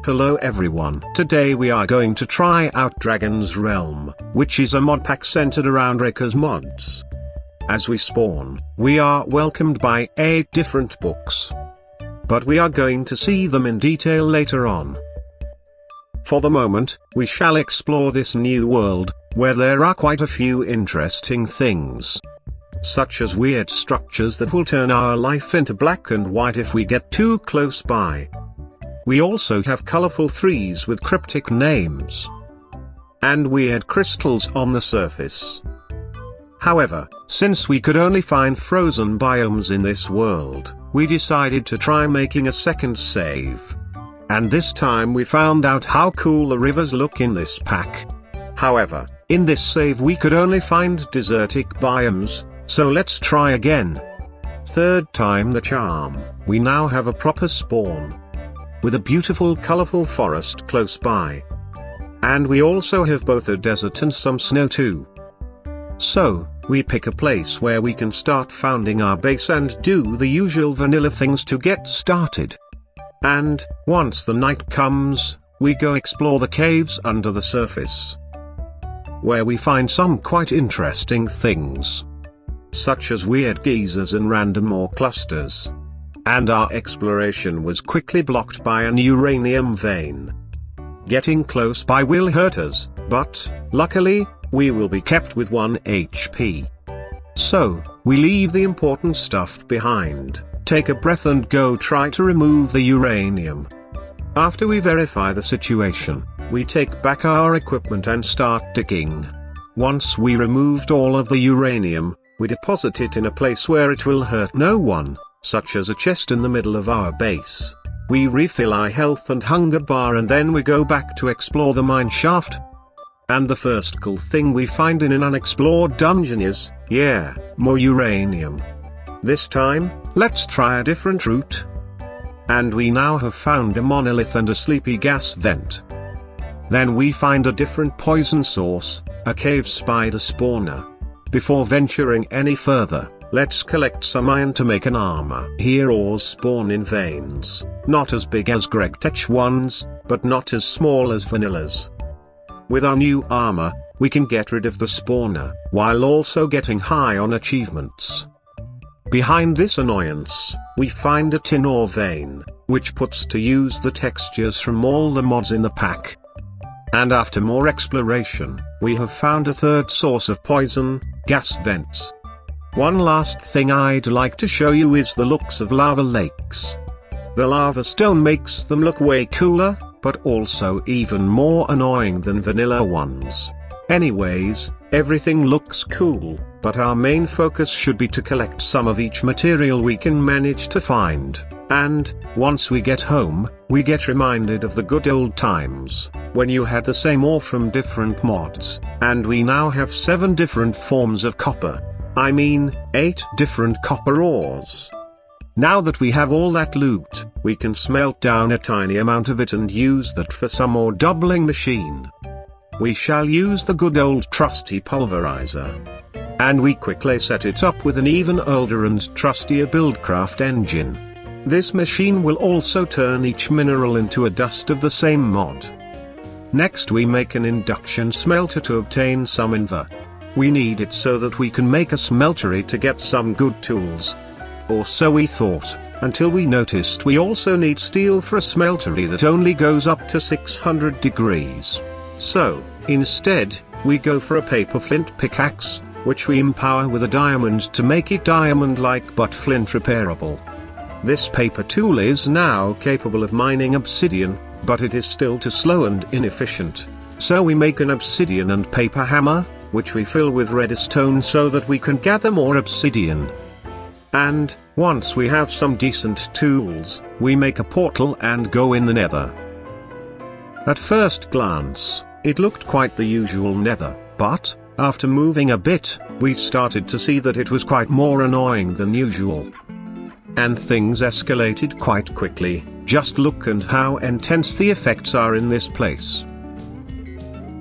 Hello everyone. Today we are going to try out Dragon's Realm, which is a mod pack centered around Reika's mods. As we spawn, we are welcomed by 8 different books. But we are going to see them in detail later on. For the moment, we shall explore this new world, where there are quite a few interesting things. Such as weird structures that will turn our life into black and white if we get too close by. We also have colorful trees with cryptic names. And weird crystals on the surface. However, since we could only find frozen biomes in this world, we decided to try making a second save. And this time we found out how cool the rivers look in this pack. However, in this save we could only find desertic biomes, so let's try again. Third time the charm, we now have a proper spawn. With a beautiful colorful forest close by. And we also have both a desert and some snow too. So, we pick a place where we can start founding our base and do the usual vanilla things to get started. And, once the night comes, we go explore the caves under the surface. Where we find some quite interesting things. Such as weird geysers and random ore clusters. And our exploration was quickly blocked by an uranium vein. Getting close by will hurt us, but, luckily, we will be kept with 1 HP. So, we leave the important stuff behind, take a breath and go try to remove the uranium. After we verify the situation, we take back our equipment and start digging. Once we removed all of the uranium, we deposit it in a place where it will hurt no one. Such as a chest in the middle of our base. We refill our health and hunger bar and then we go back to explore the mine shaft. And the first cool thing we find in an unexplored dungeon is, more uranium. This time, let's try a different route. And we now have found a monolith and a sleepy gas vent. Then we find a different poison source, a cave spider spawner. Before venturing any further, let's collect some iron to make an armor. Here ores spawn in veins, not as big as Gregtech ones, but not as small as vanillas. With our new armor, we can get rid of the spawner, while also getting high on achievements. Behind this annoyance, we find a tin ore vein, which puts to use the textures from all the mods in the pack. And after more exploration, we have found a third source of poison, gas vents. One last thing I'd like to show you is the looks of lava lakes. The lava stone makes them look way cooler, but also even more annoying than vanilla ones. Anyways, everything looks cool, but our main focus should be to collect some of each material we can manage to find. And, once we get home, we get reminded of the good old times, when you had the same ore from different mods, and we now have 7 different forms of copper. 8 different copper ores. Now that we have all that loot, we can smelt down a tiny amount of it and use that for some ore doubling machine. We shall use the good old trusty pulverizer. And we quickly set it up with an even older and trustier buildcraft engine. This machine will also turn each mineral into a dust of the same mod. Next we make an induction smelter to obtain some invar. We need it so that we can make a smeltery to get some good tools. Or so we thought, until we noticed we also need steel for a smeltery that only goes up to 600 degrees. So, instead, we go for a paper flint pickaxe, which we empower with a diamond to make it diamond-like but flint repairable. This paper tool is now capable of mining obsidian, but it is still too slow and inefficient. So we make an obsidian and paper hammer, which we fill with redstone so that we can gather more obsidian. And, once we have some decent tools, we make a portal and go in the Nether. At first glance, it looked quite the usual Nether, but, after moving a bit, we started to see that it was quite more annoying than usual. And things escalated quite quickly. Just look and how intense the effects are in this place.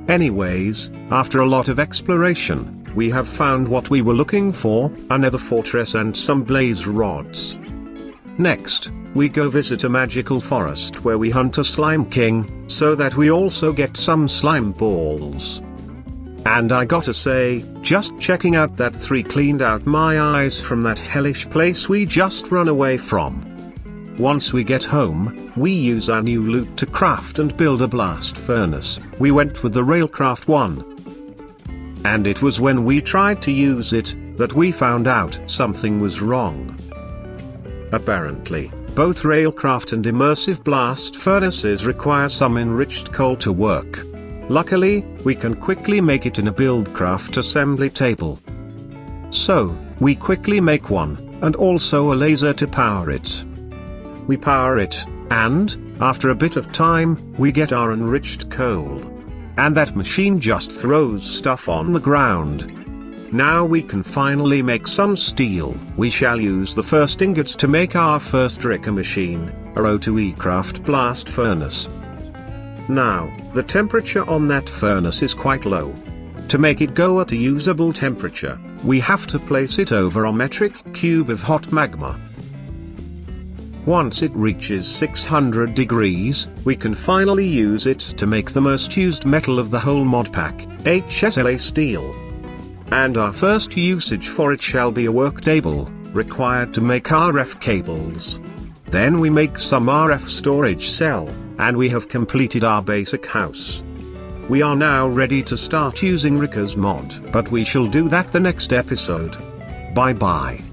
Anyways, after a lot of exploration, we have found what we were looking for, a nether fortress and some blaze rods. Next, we go visit a magical forest where we hunt a slime king, so that we also get some slime balls. And I gotta say, just checking out that 3 cleaned out my eyes from that hellish place we just run away from. Once we get home, we use our new loot to craft and build a blast furnace. We went with the Railcraft one. And it was when we tried to use it, that we found out something was wrong. Apparently, both Railcraft and immersive blast furnaces require some enriched coal to work. Luckily, we can quickly make it in a Buildcraft assembly table. So, we quickly make one, and also a laser to power it. We power it, and, after a bit of time, we get our enriched coal. And that machine just throws stuff on the ground. Now we can finally make some steel. We shall use the first ingots to make our first Reika machine, a O2E craft blast furnace. Now, the temperature on that furnace is quite low. To make it go at a usable temperature, we have to place it over a metric cube of hot magma. Once it reaches 600 degrees, we can finally use it to make the most used metal of the whole mod pack, HSLA steel. And our first usage for it shall be a work table, required to make RF cables. Then we make some RF storage cell, and we have completed our basic house. We are now ready to start using Reika's mod, but we shall do that the next episode. Bye bye.